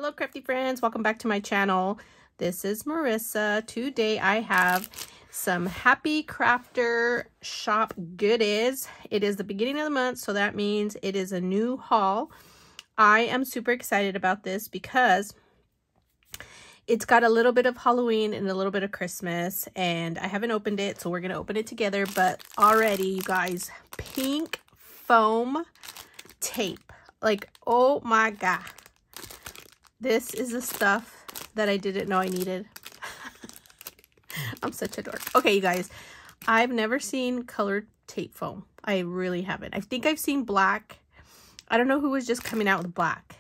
Hello crafty friends, welcome back to my channel. This is Marissa. Today I have some Happy Crafter shop goodies. It is the beginning of the month, so that means it is a new haul. I am super excited about this because it's got a little bit of Halloween and a little bit of Christmas, and I haven't opened it, so we're gonna open it together. But already, you guys, pink foam tape, like, oh my god, this is the stuff that I didn't know I needed. I'm such a dork. Okay, you guys, I've never seen colored tape foam. I really haven't. I think I've seen black. I don't know who was just coming out with black.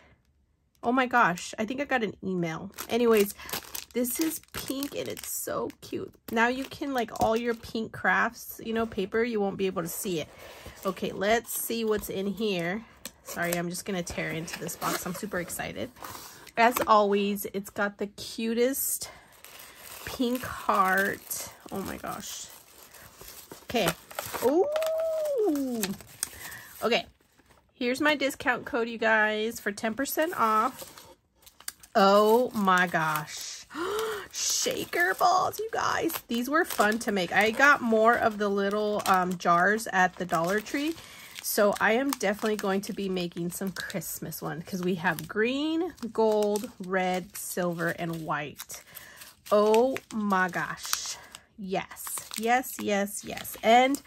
Oh my gosh, I think I got an email. Anyways, this is pink and it's so cute. Now you can, like, all your pink crafts, you know, paper, you won't be able to see it. Okay, let's see what's in here. Sorry, I'm just gonna tear into this box. I'm super excited. As always, it's got the cutest pink heart. Oh my gosh. Okay. Ooh. Okay. Here's my discount code, you guys, for 10% off. Oh my gosh. Shaker balls, you guys. These were fun to make. I got more of the little jars at the Dollar Tree. So I am definitely going to be making some Christmas ones because we have green, gold, red, silver, and white. Oh my gosh. Yes, yes, yes, yes. And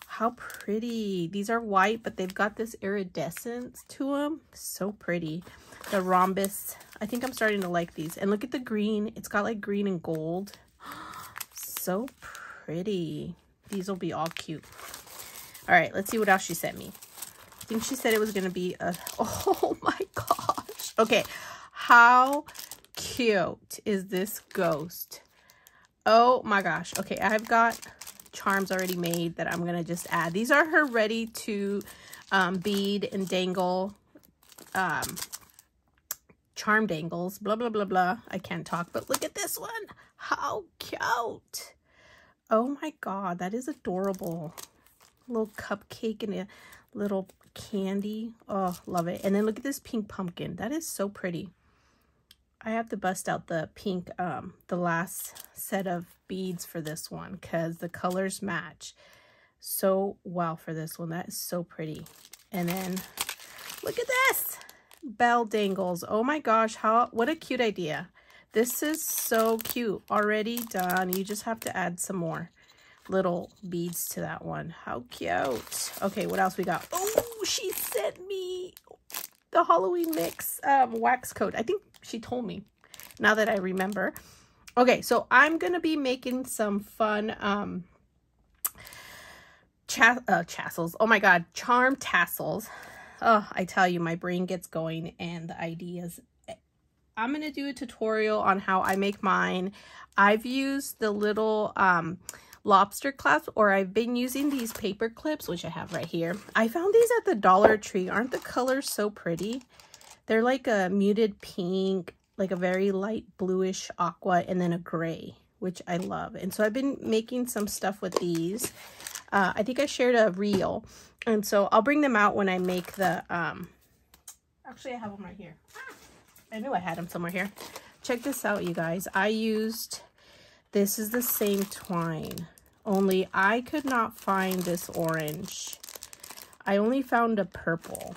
how pretty. These are white, but they've got this iridescence to them. So pretty. The rhombus. I think I'm starting to like these. And look at the green. It's got like green and gold. So pretty. These will be all cute. All right, let's see what else she sent me. I think she said it was going to be a... Oh my gosh. Okay, how cute is this ghost? Oh my gosh. Okay, I've got charms already made that I'm going to just add. These are her ready to bead and dangle charm dangles. Blah, blah, blah, blah. I can't talk, but look at this one. How cute. Oh my god, that is adorable. Little cupcake and a little candy. Oh, love it. And then look at this pink pumpkin. That is so pretty. I have to bust out the pink, the last set of beads for this one because the colors match so well for this one. That is so pretty. And then look at this. Bell dangles. Oh my gosh, what a cute idea. This is so cute. Already done. You just have to add some more little beads to that one. How cute. Okay, what else we got? Oh, she sent me the Halloween mix wax coat. I think she told me, now that I remember. Okay, so I'm gonna be making some fun tassels. Oh my god, charm tassels. Oh, I tell you, my brain gets going and the ideas. I'm gonna do a tutorial on how I make mine. I've used the little lobster clasp, or I've been using these paper clips, which I have right here. I found these at the Dollar Tree. Aren't the colors so pretty? They're like a muted pink, like a very light bluish aqua, and then a gray, which I love. And so I've been making some stuff with these. I think I shared a reel, and so I'll bring them out when I make the actually I have them right here. I knew I had them somewhere here. Check this out, you guys. I used, this is the same twine, only I could not find this orange. I only found a purple.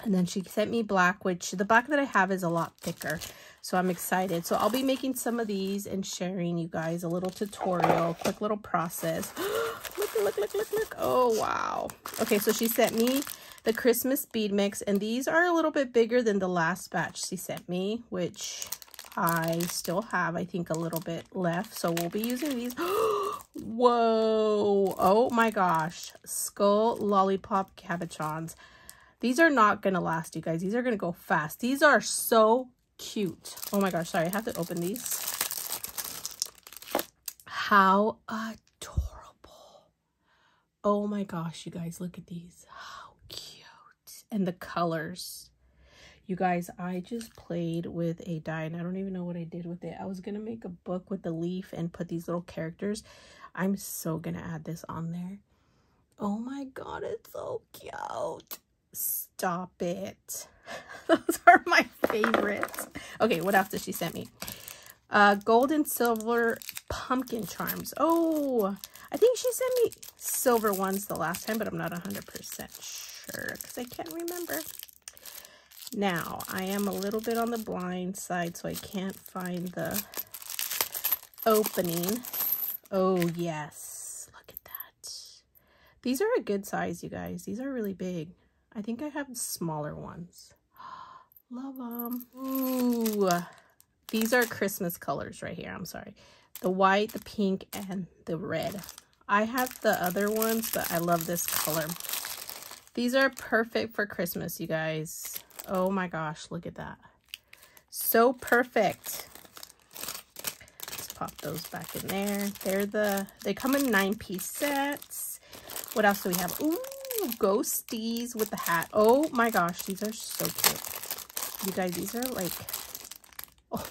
And then she sent me black, which the black that I have is a lot thicker. So I'm excited. So I'll be making some of these and sharing you guys a little tutorial, quick little process. Look. Oh, wow. Okay, so she sent me the Christmas bead mix, and these are a little bit bigger than the last batch she sent me, which I still have, I think, a little bit left. So we'll be using these. Whoa. Oh my gosh. Skull lollipop cabochons. These are not going to last, you guys. These are going to go fast. These are so cute. Oh my gosh. Sorry, I have to open these. How adorable. Oh my gosh, you guys. Look at these. How cute. And the colors. You guys, I just played with a die, and I don't even know what I did with it. I was going to make a book with the leaf and put these little characters. I'm so going to add this on there. Oh my god, it's so cute. Stop it. Those are my favorite. Okay, what else did she send me? Gold and silver pumpkin charms. Oh, I think she sent me silver ones the last time, but I'm not 100% sure because I can't remember. Now, I am a little bit on the blind side, so I can't find the opening. Oh, yes. Look at that. These are a good size, you guys. These are really big. I think I have smaller ones. Love them. Ooh. These are Christmas colors right here. I'm sorry. The white, the pink, and the red. I have the other ones, but I love this color. These are perfect for Christmas, you guys. Oh my gosh, look at that. So perfect. Let's pop those back in there. They come in 9-piece sets. What else do we have? Ooh, ghosties with the hat. Oh my gosh, these are so cute. You guys, these are like, oh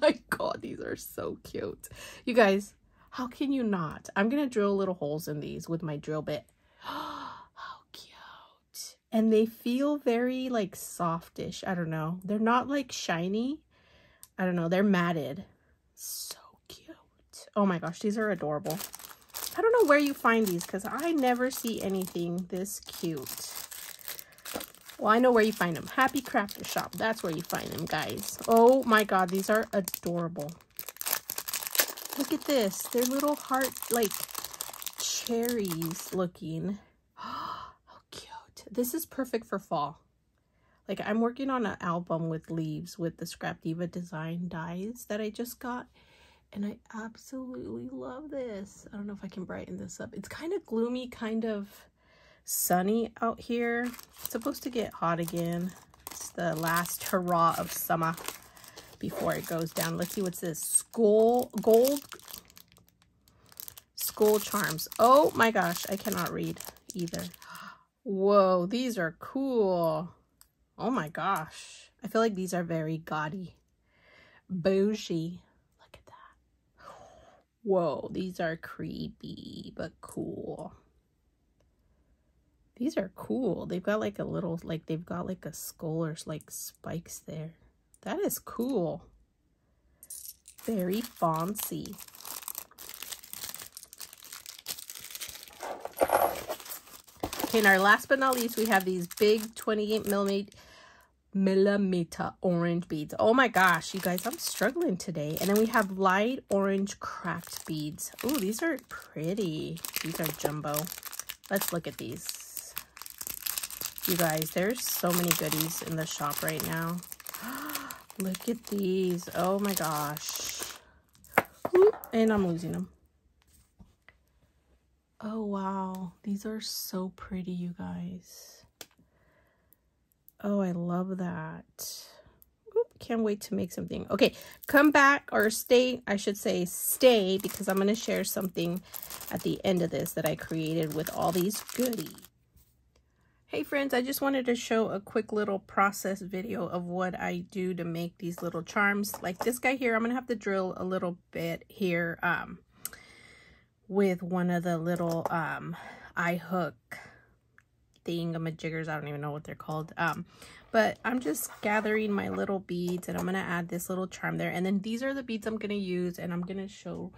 my god, these are so cute. You guys, how can you not? I'm gonna drill little holes in these with my drill bit. How cute. And they feel very like softish. I don't know. They're not like shiny. I don't know. They're matted. So cute. Oh my gosh, these are adorable. I don't know where you find these because I never see anything this cute. Well, I know where you find them. Happy Crafter Shop. That's where you find them, guys. Oh my god, these are adorable. Look at this. They're little heart, like, cherries looking. How cute. This is perfect for fall. Like, I'm working on an album with leaves with the Scrap Diva design dies that I just got. And I absolutely love this. I don't know if I can brighten this up. It's kind of gloomy, kind of sunny out here. It's supposed to get hot again. It's the last hurrah of summer before it goes down. Let's see what's this. Skull charms. Oh my gosh, I cannot read either. Whoa, these are cool. Oh my gosh. I feel like these are very gaudy. Bougie. Look at that. Whoa, these are creepy but cool. These are cool. They've got like a little, like they've got like a skull or like spikes there. That is cool. Very fancy. Okay, and our last but not least, we have these big 28 millimeter orange beads. Oh my gosh, you guys, I'm struggling today. And then we have light orange cracked beads. Oh, these are pretty. These are jumbo. Let's look at these. You guys, there's so many goodies in the shop right now. Look at these. Oh my gosh. Whoop, and I'm losing them. Oh wow, these are so pretty, you guys. Oh, I love that. Oop, can't wait to make something. Okay, come back, or stay, I should say stay, because I'm going to share something at the end of this that I created with all these goodies. Hey friends, I just wanted to show a quick little process video of what I do to make these little charms. Like this guy here, I'm going to have to drill a little bit here with one of the little eye hook thingamajiggers. I don't even know what they're called. But I'm just gathering my little beads and I'm going to add this little charm there. And then these are the beads I'm going to use and I'm going to show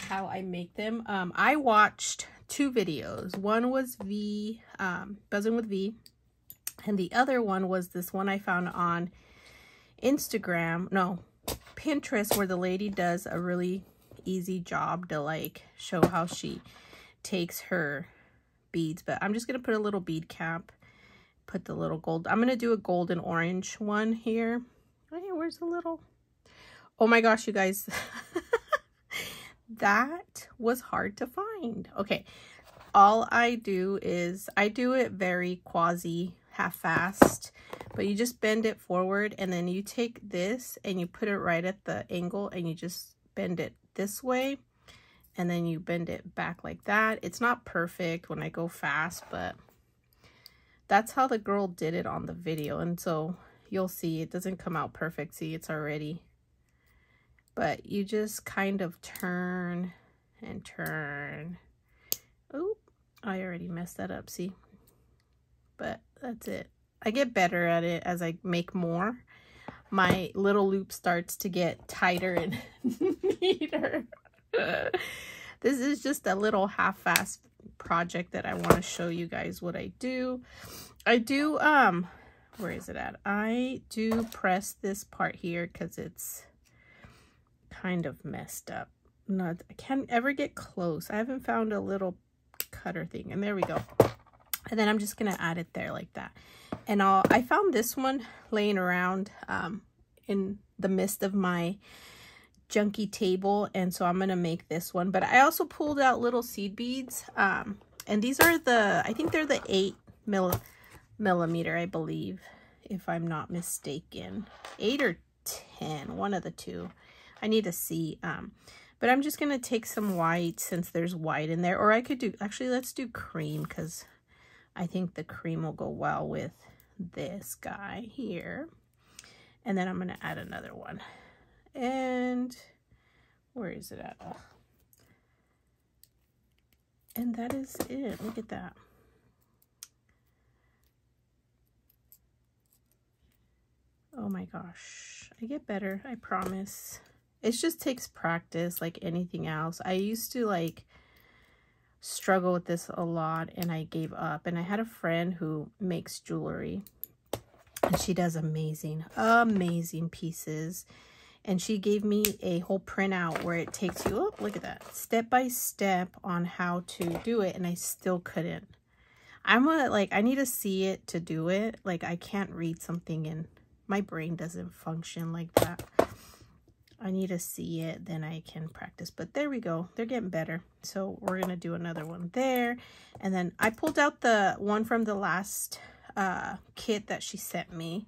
how I make them. I watched 2 videos. One was Buzzing with V, and the other one was this one I found on Pinterest, where the lady does a really easy job to like show how she takes her beads. But I'm just gonna put a little bead cap, put the little gold. I'm gonna do a gold and orange one here. Hey, where's the little, oh my gosh, you guys. That was hard to find. Okay, all I do is I do it very quasi half-fast, but you just bend it forward and then you take this and you put it right at the angle and you just bend it this way and then you bend it back like that. It's not perfect when I go fast, but that's how the girl did it on the video, and so you'll see it doesn't come out perfect. See, it's already, but you just kind of turn and turn. Oh, I already messed that up, see? But that's it. I get better at it as I make more. my little loop starts to get tighter and neater. This is just a little half-assed project that I want to show you guys what I do. I do, where is it at? I do press this part here because it's kind of messed up. I can't ever get close. I haven't found a little cutter thing, and there we go. And then I'm just gonna add it there like that. And I found this one laying around in the midst of my junky table, and so I'm gonna make this one. But I also pulled out little seed beads, and these are I think they're the 8 millimeter, I believe, if I'm not mistaken. 8 or 10, one of the two. I need to see. But I'm just gonna take some white since there's white in there, or I could do, actually let's do cream, because I think the cream will go well with this guy here. And then I'm gonna add another one. And where is it at? Oh. And that is it. Look at that. Oh my gosh, I get better, I promise. It just takes practice like anything else. I used to like struggle with this a lot and I gave up. And I had a friend who makes jewelry and she does amazing pieces. And she gave me a whole printout where it takes you, oh, look at that, step by step on how to do it. And I still couldn't. I need to see it to do it. Like I can't read something and my brain doesn't function like that. I need to see it, then I can practice. But there we go. They're getting better. So we're going to do another one there. And then I pulled out the one from the last kit that she sent me.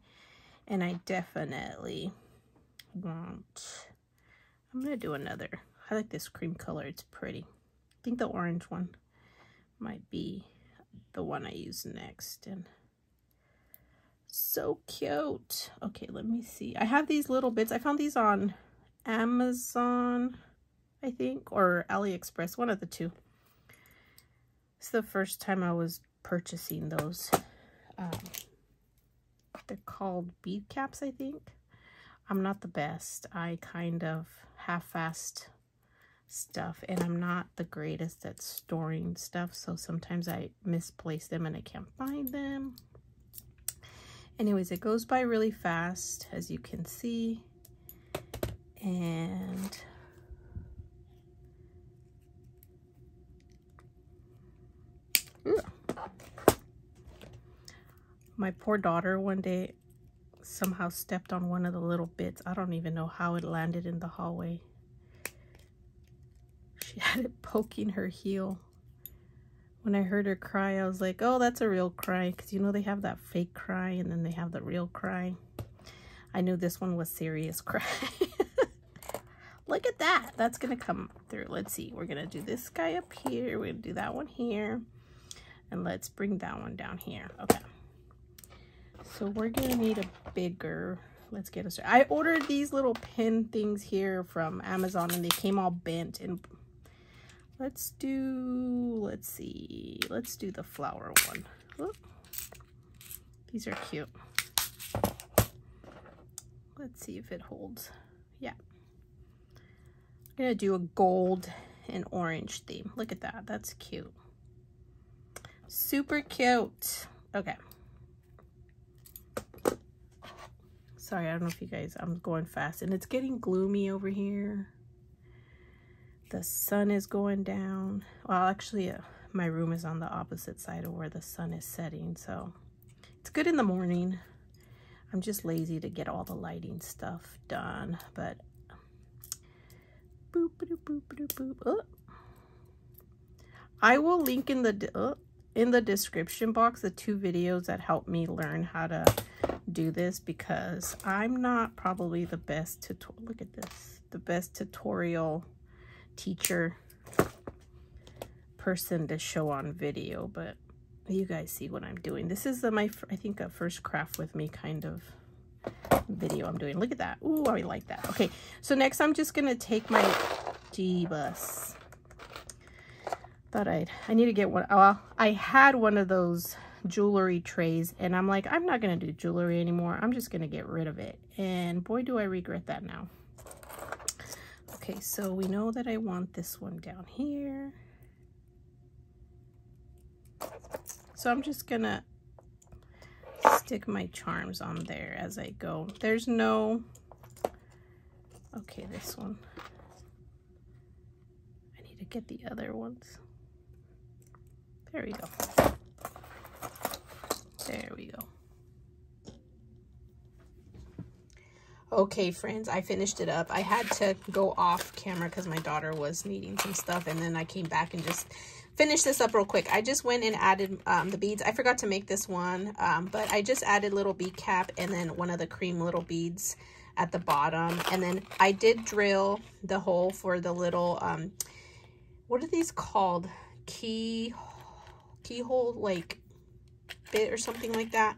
And I definitely want... I'm going to do another. I like this cream color. It's pretty. I think the orange one might be the one I use next. And so cute. Okay, let me see. I have these little bits. I found these on Amazon, I think, or AliExpress, one of the two. It's the first time I was purchasing those. They're called bead caps, I think. I'm not the best. I kind of half-assed stuff, and I'm not the greatest at storing stuff, so sometimes I misplace them and I can't find them. Anyways, it goes by really fast, as you can see. And my poor daughter one day somehow stepped on one of the little bits. I don't even know how it landed in the hallway. She had it poking her heel. When I heard her cry, I was like, oh, that's a real cry. Because you know they have that fake cry and then they have the real cry. I knew this one was serious cry. Look at that. That's going to come through. Let's see. We're going to do this guy up here. We're going to do that one here. And let's bring that one down here. Okay. So we're going to need a bigger... Let's get us... I ordered these little pin things here from Amazon and they came all bent. And let's do... Let's see. Let's do the flower one. Oop. These are cute. Let's see if it holds. Yeah. I'm gonna do a gold and orange theme. Look at that. That's cute. Super cute. Okay. Sorry, I don't know if you guys, I'm going fast and it's getting gloomy over here. The sun is going down. Well, actually, my room is on the opposite side of where the sun is setting, so it's good in the morning. I'm just lazy to get all the lighting stuff done, but boop, boop, boop, boop, boop. Oh. I will link in the description box the 2 videos that helped me learn how to do this, because I'm not probably the best look at this, the best tutorial teacher person to show on video, but you guys see what I'm doing. This is I think a first craft with me kind of video I'm doing. Look at that. Ooh, I like that. Okay, so next I'm just gonna take my G-bus. Thought I need to get one. Oh, I had one of those jewelry trays, and I'm like, I'm not gonna do jewelry anymore. I'm just gonna get rid of it. And boy, do I regret that now. Okay, so we know that I want this one down here. So I'm just gonna stick my charms on there as I go. There's no, okay, this one. I need to get the other ones. There we go. There we go. Okay, friends, I finished it up. I had to go off camera because my daughter was needing some stuff, and then I came back and just finished this up real quick. I just went and added the beads. I forgot to make this one, but I just added little bead cap and then one of the cream little beads at the bottom. And then I did drill the hole for the little, what are these called? Keyhole, like, bit or something like that.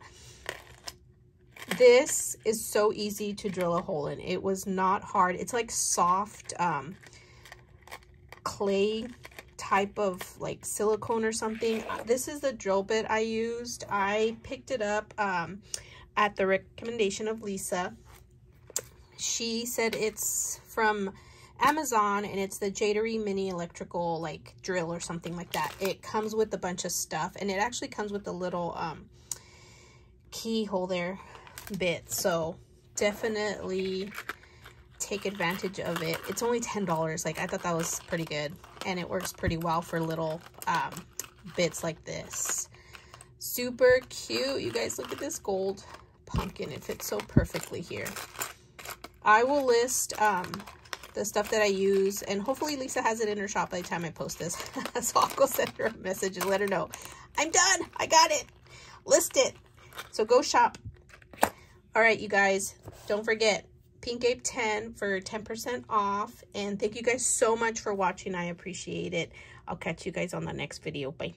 This is so easy to drill a hole in. It was not hard. It's like soft clay type of like silicone or something. This is the drill bit I used. I picked it up at the recommendation of Lisa. She said it's from Amazon, and it's the Jadery mini electrical like drill or something like that. It comes with a bunch of stuff, and it actually comes with a little keyhole there bit, so definitely take advantage of it. It's only $10. Like, I thought that was pretty good, and it works pretty well for little bits like this. Super cute. You guys, look at this gold pumpkin. It fits so perfectly here. I will list the stuff that I use, and hopefully Lisa has it in her shop by the time I post this. So I'll go send her a message and let her know I'm done, I got it, list it. So go shop. All right, you guys, don't forget Pink Ape 10 for 10% off. And thank you guys so much for watching. I appreciate it. I'll catch you guys on the next video. Bye.